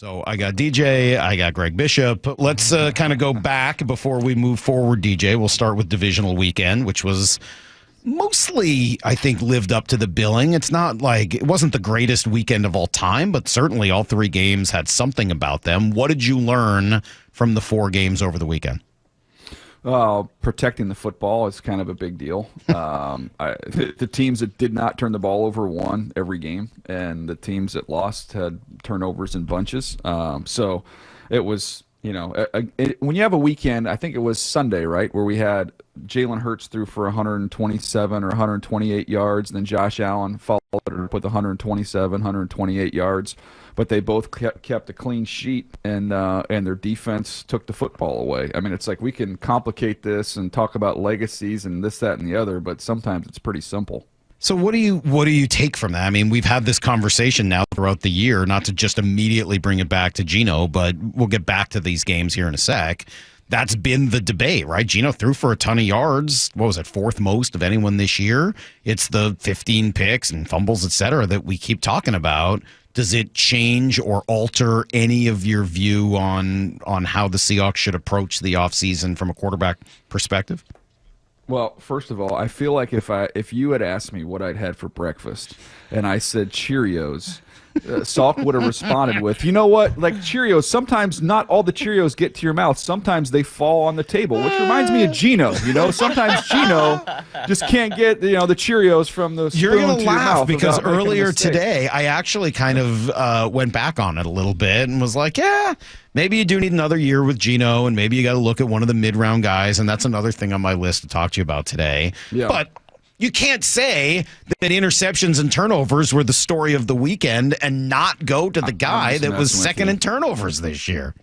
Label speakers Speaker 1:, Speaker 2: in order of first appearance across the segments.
Speaker 1: So I got DJ, I got Greg Bishop. Let's kind of go back before we move forward, DJ. We'll start with divisional weekend, which was mostly, I think, lived up to the billing. It's not like it wasn't the greatest weekend of all time, but certainly all three games had something about them. What did you learn from the four games over the weekend?
Speaker 2: Protecting the football is kind of a big deal. The teams that did not turn the ball over won every game, and the teams that lost had turnovers in bunches. So it was, when you have a weekend, I think it was Sunday, right, where we had Jalen Hurts threw for 127 or 128 yards, and then Josh Allen followed it with 127, 128 yards. But they both kept a clean sheet, and their defense took the football away. I mean, it's like we can complicate this and talk about legacies and this, that, and the other, but sometimes it's pretty simple.
Speaker 1: So what do you take from that? I mean, we've had this conversation now throughout the year, not to just immediately bring it back to Geno, but we'll get back to these games here in a sec. That's been the debate, right? Geno threw for a ton of yards. What was it, fourth most of anyone this year? It's the 15 picks and fumbles, et cetera, that we keep talking about. Does it change or alter any of your view on how the Seahawks should approach the offseason from a quarterback perspective?
Speaker 2: Well, first of all, I feel like if you had asked me what I'd had for breakfast and I said Cheerios, Salk would have responded with, you know what, like Cheerios, sometimes not all the Cheerios get to your mouth. Sometimes they fall on the table, which reminds me of Geno. Sometimes Geno just can't get, the Cheerios from the spoon.
Speaker 1: You're going to
Speaker 2: your
Speaker 1: laugh
Speaker 2: mouth
Speaker 1: because earlier today, I actually kind of went back on it a little bit and was like, yeah, maybe you do need another year with Geno, and maybe you got to look at one of the mid-round guys, and that's another thing on my list to talk to you about today. Yeah. But you can't say that interceptions and turnovers were the story of the weekend and not go to the guy that was second in turnovers this year.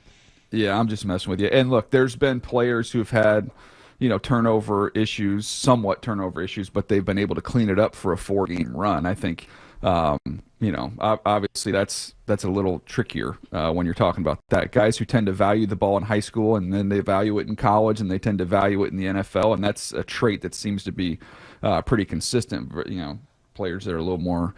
Speaker 2: Yeah, I'm just messing with you. And look, there's been players who've had, turnover issues, somewhat turnover issues, but they've been able to clean it up for a 4-game run. I think, obviously that's a little trickier when you're talking about that. Guys who tend to value the ball in high school and then they value it in college and they tend to value it in the NFL, and that's a trait that seems to be pretty consistent. Players that are a little more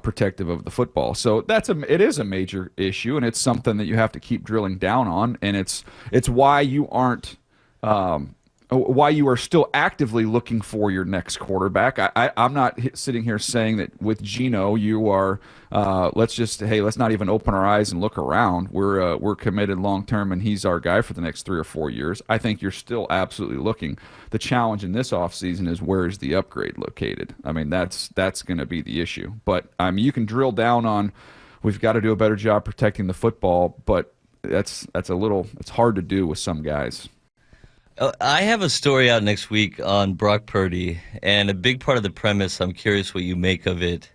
Speaker 2: protective of the football. So it is a major issue, and it's something that you have to keep drilling down on. And it's why you aren't. Why you are still actively looking for your next quarterback. I'm not sitting here saying that with Geno you are let's not even open our eyes and look around. We're committed long term, and he's our guy for the next 3 or 4 years. I think you're still absolutely looking. The challenge in this offseason is, where is the upgrade located? I mean, that's going to be the issue. But you can drill down on, we've got to do a better job protecting the football, but it's hard to do with some guys.
Speaker 3: I have a story out next week on Brock Purdy, and a big part of the premise, I'm curious what you make of it,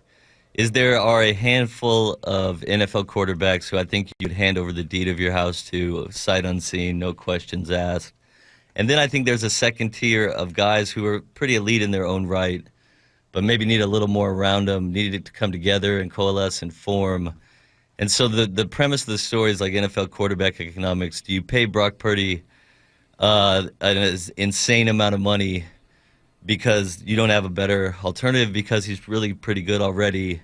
Speaker 3: is there are a handful of NFL quarterbacks who I think you'd hand over the deed of your house to, sight unseen, no questions asked. And then I think there's a second tier of guys who are pretty elite in their own right, but maybe need a little more around them, needed to come together and coalesce and form. And so the premise of the story is like NFL quarterback economics. Do you pay Brock Purdy an insane amount of money because you don't have a better alternative because he's really pretty good already?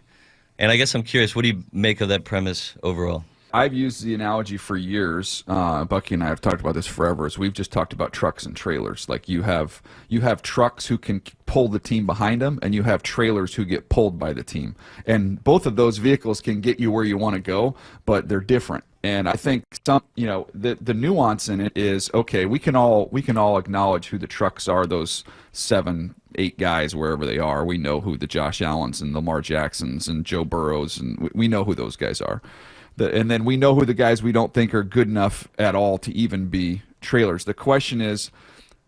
Speaker 3: And I guess I'm curious, what do you make of that premise overall?
Speaker 2: I've used the analogy for years. Bucky and I have talked about this forever. As we've just talked about trucks and trailers. Like you have trucks who can pull the team behind them, and you have trailers who get pulled by the team. And both of those vehicles can get you where you want to go, but they're different. And I think the nuance in it is, okay, we can all acknowledge who the trucks are, those 7, 8 guys wherever they are. We know who the Josh Allens and Lamar Jacksons and Joe Burrows, and we know who those guys are. And then we know who the guys we don't think are good enough at all to even be trailers. The question is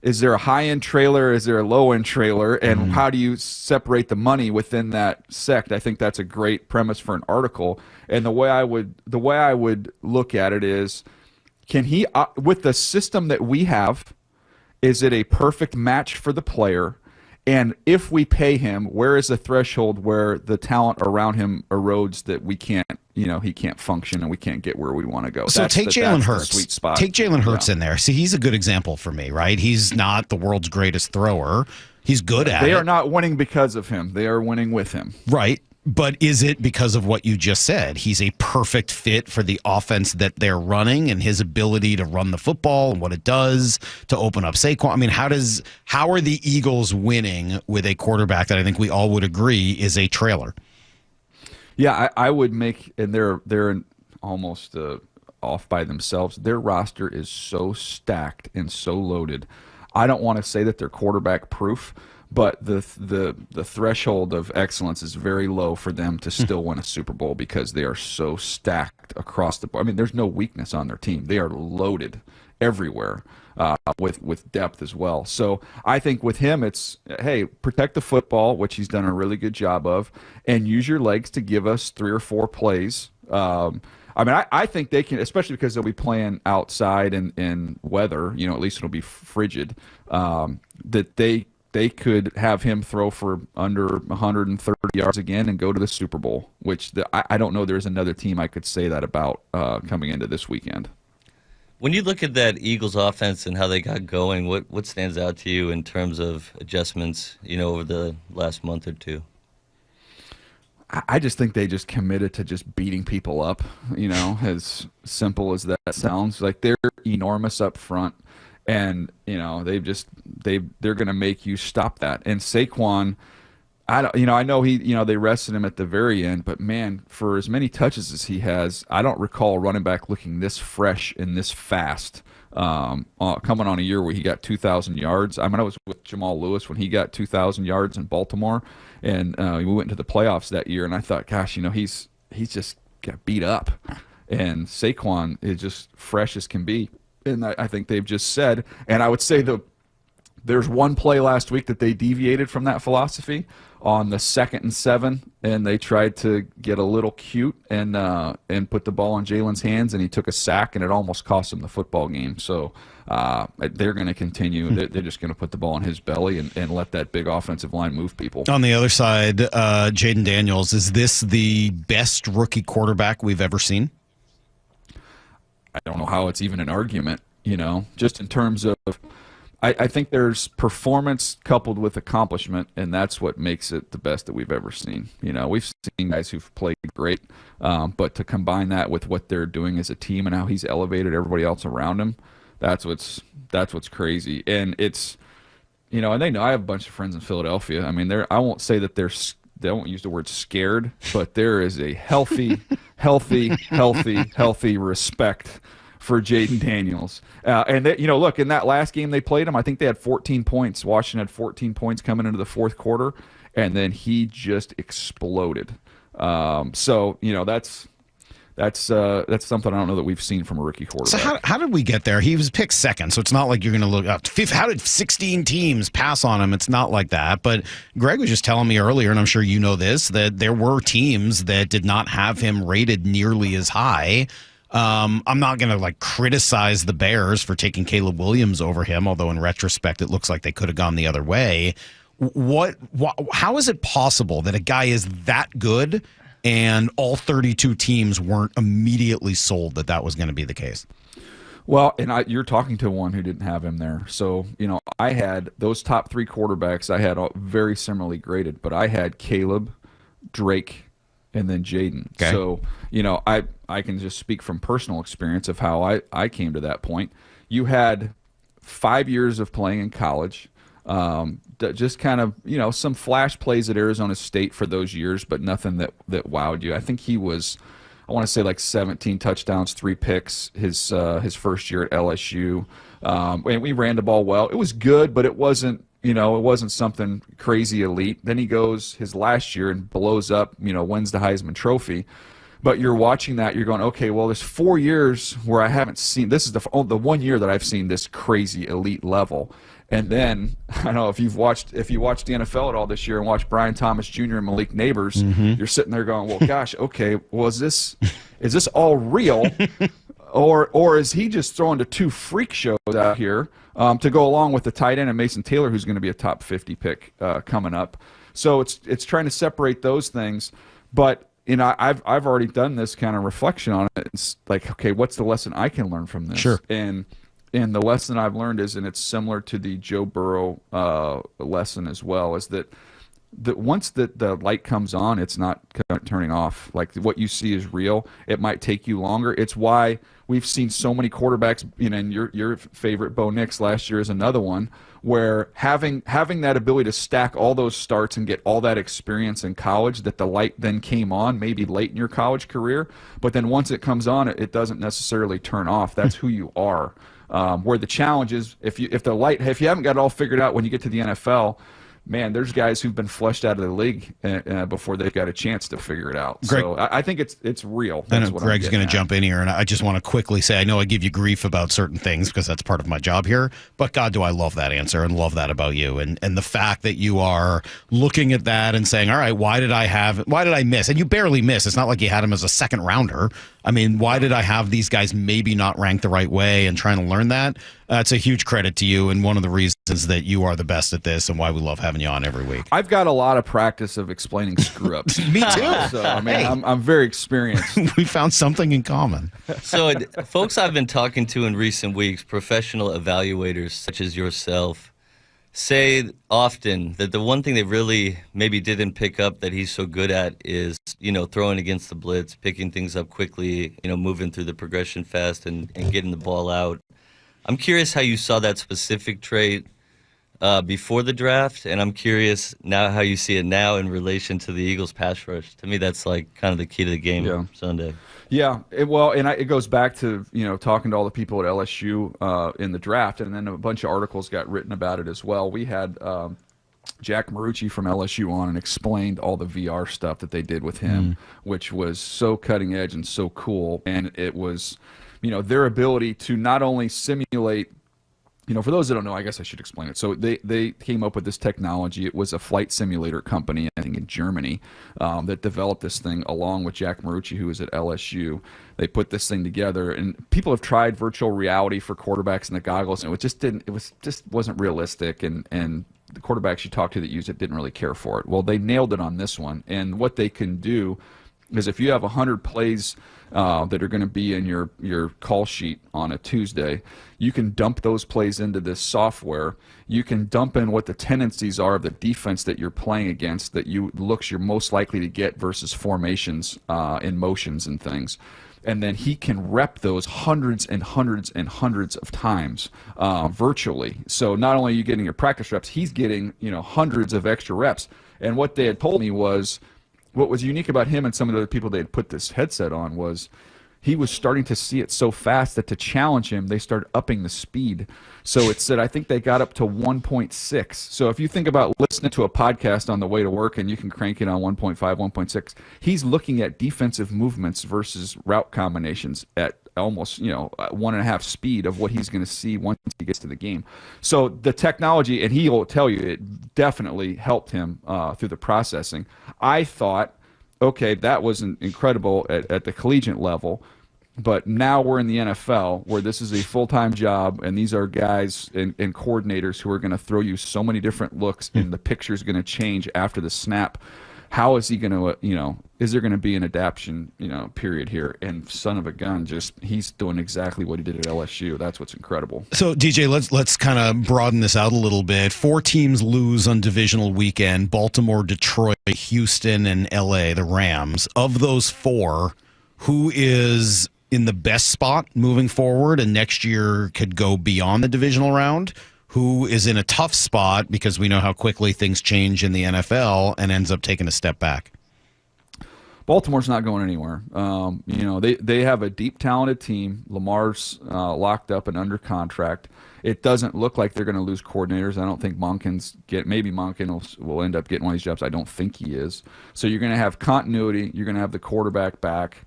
Speaker 2: there a high-end trailer? Is there a low-end trailer? And how do you separate the money within that sect? I think that's a great premise for an article. And the way I would look at it is, can he, with the system that we have, is it a perfect match for the player? And if we pay him, where is the threshold where the talent around him erodes that we can't, he can't function and we can't get where we want to go?
Speaker 1: So take Jalen Hurts. Sweet spot. Take Jalen Hurts in there. See, he's a good example for me, right? He's not the world's greatest thrower. He's good at it.
Speaker 2: They are not winning because of him. They are winning with him.
Speaker 1: Right. But is it because of what you just said? He's a perfect fit for the offense that they're running and his ability to run the football and what it does to open up Saquon. I mean, how are the Eagles winning with a quarterback that I think we all would agree is a trailer?
Speaker 2: Yeah, I would make, and they're almost off by themselves. Their roster is so stacked and so loaded. I don't want to say that they're quarterback proof, but the threshold of excellence is very low for them to still win a Super Bowl because they are so stacked across the board. I mean, there's no weakness on their team. They are loaded everywhere with depth as well. So I think with him, it's, hey, protect the football, which he's done a really good job of, and use your legs to give us 3 or 4 plays. I mean, I think they can, especially because they'll be playing outside in weather, at least it'll be frigid, that they could have him throw for under 130 yards again and go to the Super Bowl, which I don't know there's another team I could say that about coming into this weekend.
Speaker 3: When you look at that Eagles offense and how they got going, what stands out to you in terms of adjustments, over the last month or two?
Speaker 2: I just think they just committed to just beating people up, as simple as that sounds. Like, they're enormous up front. And they're going to make you stop that. And Saquon, I know they rested him at the very end, but man, for as many touches as he has, I don't recall a running back looking this fresh and this fast. Coming on a year where he got 2,000 yards. I mean, I was with Jamal Lewis when he got 2,000 yards in Baltimore, and we went into the playoffs that year. And I thought, gosh, he's just got beat up, and Saquon is just fresh as can be. And I think they've just said, and I would say there's one play last week that they deviated from that philosophy on the 2nd and 7, and they tried to get a little cute and put the ball in Jalen's hands, and he took a sack, and it almost cost him the football game. So they're going to continue. They're just going to put the ball in his belly and let that big offensive line move people.
Speaker 1: On the other side, Jayden Daniels, is this the best rookie quarterback we've ever seen?
Speaker 2: I don't know how it's even an argument, just in terms of I think there's performance coupled with accomplishment, and that's what makes it the best that we've ever seen. We've seen guys who've played great, but to combine that with what they're doing as a team and how he's elevated everybody else around him, that's what's crazy. And it's, and they know I have a bunch of friends in Philadelphia. I mean, I won't say that they won't use the word scared, but there is a healthy respect for Jayden Daniels. And look, in that last game they played him, I think they had 14 points. Washington had 14 points coming into the fourth quarter, and then he just exploded. So that's something I don't know that we've seen from a rookie quarterback.
Speaker 1: So how did we get there? He was picked second, so it's not like you're going to look up. How did 16 teams pass on him? It's not like that. But Greg was just telling me earlier, and I'm sure you know this, that there were teams that did not have him rated nearly as high. I'm not going to criticize the Bears for taking Caleb Williams over him, although in retrospect it looks like they could have gone the other way. How is it possible that a guy is that good and all 32 teams weren't immediately sold that was going to be the case?
Speaker 2: Well, and you're talking to one who didn't have him there. So, I had those top 3 quarterbacks, I had all very similarly graded, but I had Caleb, Drake, and then Jayden.
Speaker 1: Okay.
Speaker 2: So, I can just speak from personal experience of how I came to that point. You had 5 years of playing in college, just kind of, some flash plays at Arizona State for those years, but nothing that wowed you. I think he was, I want to say 17 touchdowns, 3 picks his first year at LSU. And we ran the ball well. It was good, but it wasn't something crazy elite. Then he goes his last year and blows up, wins the Heisman Trophy. But you're watching that, you're going, okay, well, there's 4 years where I haven't seen, this is the 1 year that I've seen this crazy elite level. And then, I don't know if you watched the NFL at all this year and watched Brian Thomas Jr. and Malik Neighbors, you're sitting there going, well, gosh, okay, well, is this all real? Or is he just throwing to 2 freak shows out here to go along with the tight end and Mason Taylor, who's going to be a top 50 pick coming up? So it's trying to separate those things. But I've already done this kind of reflection on it. It's like, okay, what's the lesson I can learn from this?
Speaker 1: Sure.
Speaker 2: And the lesson I've learned is, and it's similar to the Joe Burrow lesson as well, is that once the light comes on, it's not turning off. Like, what you see is real. It might take you longer. It's why we've seen so many quarterbacks, and your favorite Bo Nix last year is another one, where having that ability to stack all those starts and get all that experience in college, that the light then came on maybe late in your college career, but then once it comes on, it doesn't necessarily turn off. That's who you are. Where the challenge is, if you haven't got it all figured out when you get to the NFL, man, there's guys who've been flushed out of the league before they've got a chance to figure it out.
Speaker 1: Greg,
Speaker 2: so I think it's real.
Speaker 1: I know Greg's going to jump in here, and I just want to quickly say, I know I give you grief about certain things because that's part of my job here, but God, do I love that answer and love that about you. And the fact that you are looking at that and saying, all right, why did I miss? And you barely miss. It's not like you had him as a second rounder. I mean, why did I have these guys maybe not ranked the right way, and trying to learn that? It's a huge credit to you, and one of the reasons that you are the best at this and why we love having you on every week.
Speaker 2: I've got a lot of practice of explaining screw-ups.
Speaker 1: Me too.
Speaker 2: So, I mean, hey. I'm very experienced.
Speaker 1: We found something in common.
Speaker 3: So, folks I've been talking to in recent weeks, professional evaluators such as yourself, say often that the one thing they really maybe didn't pick up that he's so good at is, throwing against the blitz, picking things up quickly, moving through the progression fast and getting the ball out. I'm curious how you saw that specific trait before the draft, and I'm curious now how you see it now in relation to the Eagles' pass rush. To me, that's like kind of the key to the game Sunday.
Speaker 2: Yeah, it goes back to talking to all the people at LSU in the draft, and then a bunch of articles got written about it as well. We had Jack Marucci from LSU on and explained all the VR stuff that they did with him, which was so cutting edge and so cool, and it was their ability to not only simulate. For those that don't know, I guess I should explain it. So they came up with this technology. It was a flight simulator company, I think in Germany, that developed this thing along with Jack Marucci, who was at LSU. They put this thing together, and people have tried virtual reality for quarterbacks and the goggles, and it wasn't realistic, and the quarterbacks you talked to that used it didn't really care for it. Well, they nailed it on this one, and what they can do is if you have 100 plays that are going to be in your call sheet on a Tuesday, you can dump those plays into this software. You can dump in what the tendencies are of the defense that you're playing against, that you're most likely to get versus formations in motions and things. And then he can rep those hundreds and hundreds and hundreds of times virtually. So not only are you getting your practice reps, he's getting hundreds of extra reps. And what they had told me was, what was unique about him and some of the other people they had put this headset on was he was starting to see it so fast that to challenge him, they started upping the speed. So it said, I think they got up to 1.6. So if you think about listening to a podcast on the way to work and you can crank it on 1.5, 1.6, he's looking at defensive movements versus route combinations at almost 1.5 speed of what he's going to see once he gets to the game. So the technology, and he will tell you, it definitely helped him through the processing. I thought, okay, that was incredible at the collegiate level, but now we're in the NFL where this is a full-time job, and these are guys and coordinators who are going to throw you so many different looks, and the picture's going to change after the snap. How is he going to, is there going to be an adaptation, period here? And son of a gun, he's doing exactly what he did at LSU. That's what's incredible.
Speaker 1: So, DJ, let's kind of broaden this out a little bit. 4 teams lose on divisional weekend: Baltimore, Detroit, Houston, and LA, the Rams. Of those 4, who is in the best spot moving forward and next year could go beyond the divisional round? Who is in a tough spot because we know how quickly things change in the NFL and ends up taking a step back?
Speaker 2: Baltimore's not going anywhere. They have a deep, talented team. Lamar's locked up and under contract. It doesn't look like they're going to lose coordinators. I don't think maybe Monken will end up getting one of these jobs. I don't think he is. So you're going to have continuity. You're going to have the quarterback back.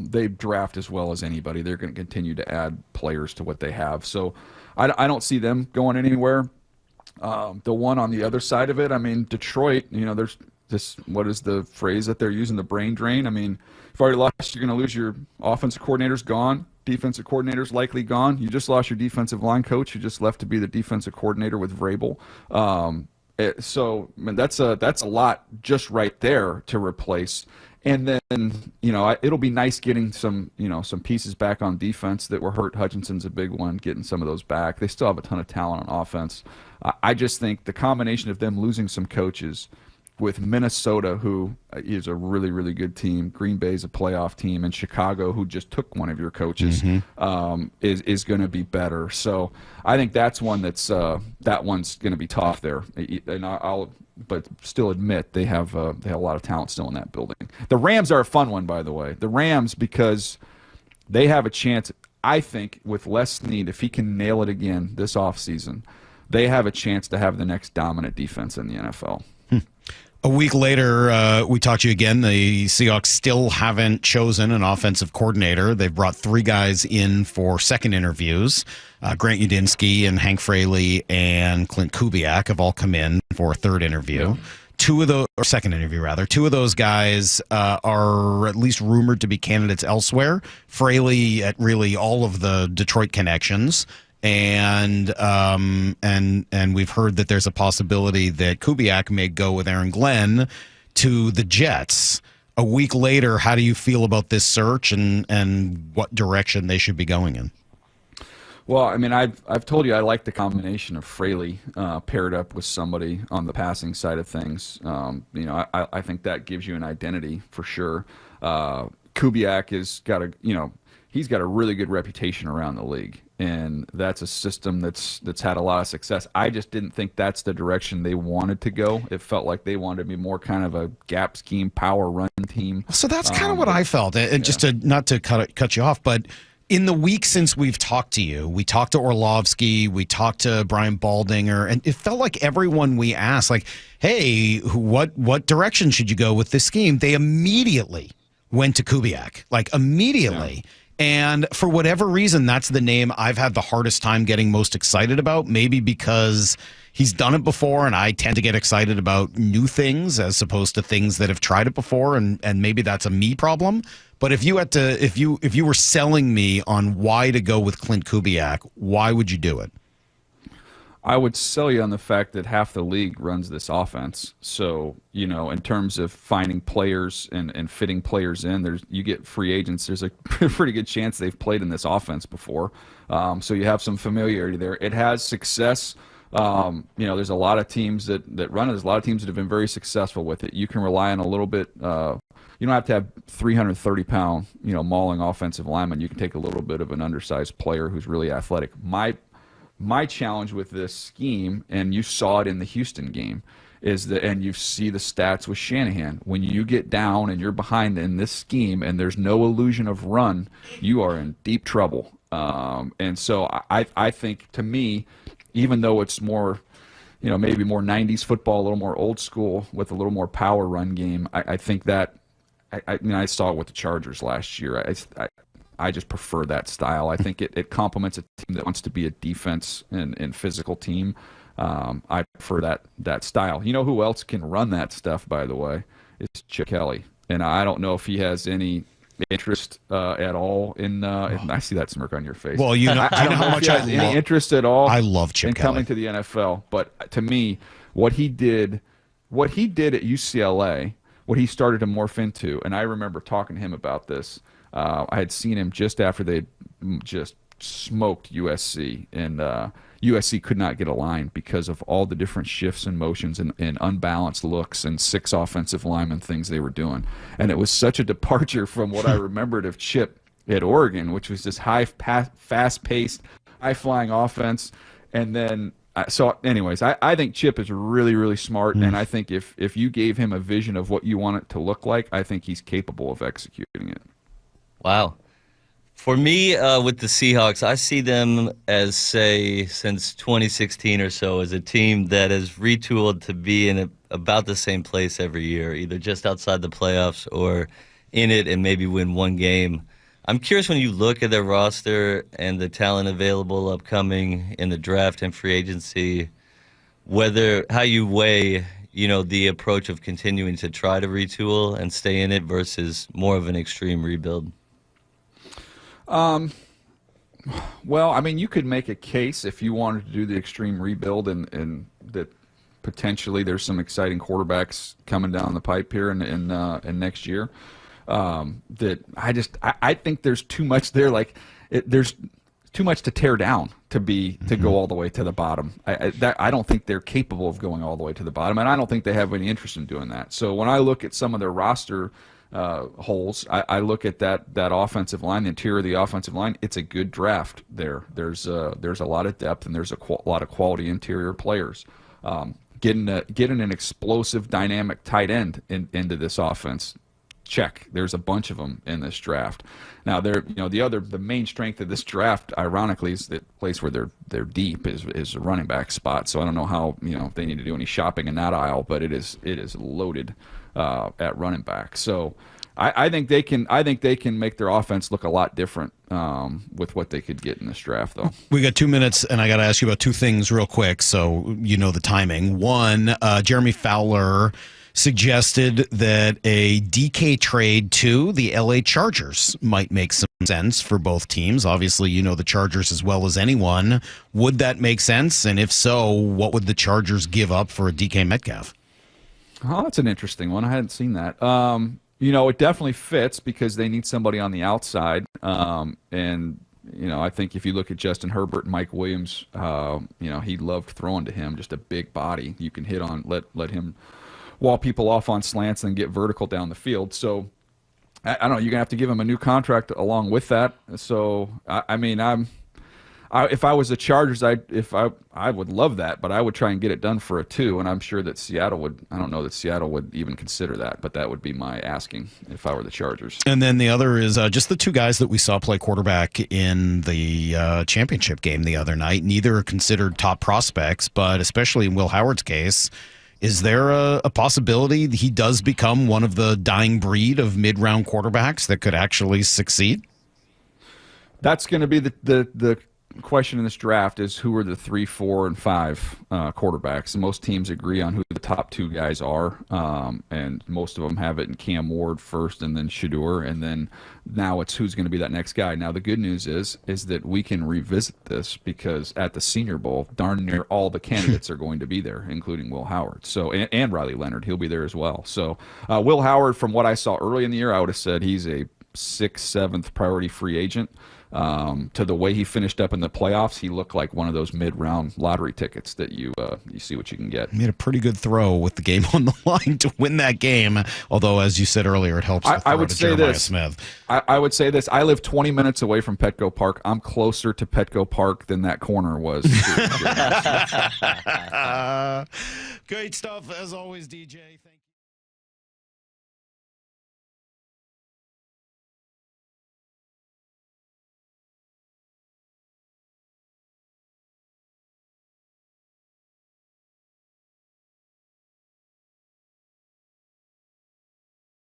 Speaker 2: They draft as well as anybody. They're going to continue to add players to what they have. So I don't see them going anywhere. The one on the other side of it, I mean, Detroit, there's this, what is the phrase that they're using, the brain drain? I mean, if you already lost, you're going to lose your offensive coordinator's gone. Defensive coordinator's likely gone. You just lost your defensive line coach. You just left to be the defensive coordinator with Vrabel. So I mean, that's a lot just right there to replace. And then, it'll be nice getting some pieces back on defense that were hurt. Hutchinson's a big one, getting some of those back. They still have a ton of talent on offense. I just think the combination of them losing some coaches with Minnesota, who is a really, really good team, Green Bay's a playoff team, and Chicago, who just took one of your coaches, is going to be better. So I think that's one that one's going to be tough there. And but still admit they have a lot of talent still in that building. The Rams are a fun one, by the way. The Rams, because they have a chance, I think, with Les Snead, if he can nail it again this offseason, they have a chance to have the next dominant defense in the NFL.
Speaker 1: A week later, we talked to you again. The Seahawks still haven't chosen an offensive coordinator. They've brought 3 guys in for second interviews. Grant Udinski and Hank Fraley and Clint Kubiak have all come in for a third interview. Yeah. Second interview rather. 2 of those guys are at least rumored to be candidates elsewhere. Fraley at really all of the Detroit connections. And we've heard that there's a possibility that Kubiak may go with Aaron Glenn to the Jets. A week later, how do you feel about this search and what direction they should be going in?
Speaker 2: Well, I mean, I've told you I like the combination of Fraley paired up with somebody on the passing side of things. I think that gives you an identity for sure. Kubiak he's got a really good reputation around the league. And that's a system that's had a lot of success. I just didn't think that's the direction they wanted to go. It felt like they wanted to be more kind of a gap scheme, power run team.
Speaker 1: So that's kind of what I felt. And just not to cut you off, but in the week since we've talked to you, we talked to Orlovsky, we talked to Brian Baldinger, and it felt like everyone we asked, like, hey, what direction should you go with this scheme? They immediately went to Kubiak, like immediately. Yeah. And for whatever reason, that's the name I've had the hardest time getting most excited about, maybe because he's done it before, and I tend to get excited about new things as opposed to things that have tried it before, and maybe that's a me problem. But if you were selling me on why to go with Clint Kubiak, why would you do it?
Speaker 2: I would sell you on the fact that half the league runs this offense. So, in terms of finding players and fitting players in, you get free agents. There's a pretty good chance they've played in this offense before. So you have some familiarity there. It has success. There's a lot of teams that run it. There's a lot of teams that have been very successful with it. You can rely on a little bit. You don't have to have 330-pound, mauling offensive lineman. You can take a little bit of an undersized player who's really athletic. My challenge with this scheme, and you saw it in the Houston game, is that, and you see the stats with Shanahan, when you get down and you're behind in this scheme and there's no illusion of run, you are in deep trouble. And so I think, to me, even though it's more, maybe more 90s football, a little more old school with a little more power run game, I think that, I saw it with the Chargers last year. I just prefer that style. I think it complements a team that wants to be a defense and physical team. I prefer that style. You know who else can run that stuff, by the way? It's Chip Kelly. And I don't know if he has any interest at all in I see that smirk on your face.
Speaker 1: Well, I don't know how much
Speaker 2: any interest at all.
Speaker 1: I love Chip Kelly
Speaker 2: coming to the NFL. But to me, what he did at UCLA, what he started to morph into, and I remember talking to him about this. I had seen him just after they just smoked USC, and USC could not get a line because of all the different shifts and motions and unbalanced looks and 6 offensive lineman things they were doing. And it was such a departure from what I remembered of Chip at Oregon, which was this fast-paced, high-flying offense. And then, anyways, I think Chip is really, really smart, and I think if you gave him a vision of what you want it to look like, I think he's capable of executing it.
Speaker 3: Wow. For me, with the Seahawks, I see them as, say, since 2016 or so, as a team that has retooled to be in about the same place every year, either just outside the playoffs or in it and maybe win one game. I'm curious, when you look at their roster and the talent available upcoming in the draft and free agency, how you weigh, the approach of continuing to try to retool and stay in it versus more of an extreme rebuild.
Speaker 2: Well, I mean, you could make a case if you wanted to do the extreme rebuild and that potentially there's some exciting quarterbacks coming down the pipe here in next year. That I think there's too much there. There's too much to tear down to go all the way to the bottom. I don't think they're capable of going all the way to the bottom, and I don't think they have any interest in doing that. So when I look at some of their roster holes, I look at that offensive line, the interior of the offensive line. It's a good draft there. There's a lot of depth, and there's a lot of quality interior players. Getting an explosive, dynamic tight end into this offense. Check. There's a bunch of them in this draft. Now, the main strength of this draft, ironically, is the place where they're deep is the running back spot. So I don't know how if they need to do any shopping in that aisle, but it is loaded at running back. So I think they can make their offense look a lot different with what they could get in this draft, though.
Speaker 1: We got 2 minutes, and I got to ask you about two things real quick, so you know the timing. One, Jeremy Fowler suggested that a DK trade to the LA Chargers might make some sense for both teams. Obviously, you know the Chargers as well as anyone. Would that make sense? And if so, what would the Chargers give up for a DK Metcalf?
Speaker 2: Oh, that's an interesting one. I hadn't seen that. It definitely fits because they need somebody on the outside. And I think if you look at Justin Herbert and Mike Williams, he loved throwing to him, just a big body. You can hit on, let him wall people off on slants and get vertical down the field. So I don't know. You're gonna have to give him a new contract along with that. So if I was the Chargers, I would love that, but I would try and get it done for a 2. And I'm sure that Seattle would. I don't know that Seattle would even consider that, but that would be my asking if I were the Chargers.
Speaker 1: And then the other is just the two guys that we saw play quarterback in the championship game the other night. Neither are considered top prospects, but especially in Will Howard's case. Is there a possibility that he does become one of the dying breed of mid-round quarterbacks that could actually succeed?
Speaker 2: That's going to be the question in this draft is who are the 3, 4, and 5 quarterbacks. And most teams agree on who the top 2 guys are, and most of them have it in Cam Ward first and then Shedeur, and then now it's who's going to be that next guy. Now the good news is that we can revisit this because at the Senior Bowl, darn near all the candidates are going to be there, including Will Howard. So and Riley Leonard, he'll be there as well. So Will Howard, from what I saw early in the year, I would have said he's a 6th, 7th priority free agent. To the way he finished up in the playoffs, he looked like one of those mid-round lottery tickets that you see what you can get.
Speaker 1: He made a pretty good throw with the game on the line to win that game, although, as you said earlier, it helps
Speaker 2: I would
Speaker 1: to
Speaker 2: say
Speaker 1: Jeremiah
Speaker 2: this.
Speaker 1: Smith.
Speaker 2: I would say this. I live 20 minutes away from Petco Park. I'm closer to Petco Park than that corner was.
Speaker 1: Great stuff, as always, DJ. Thank you.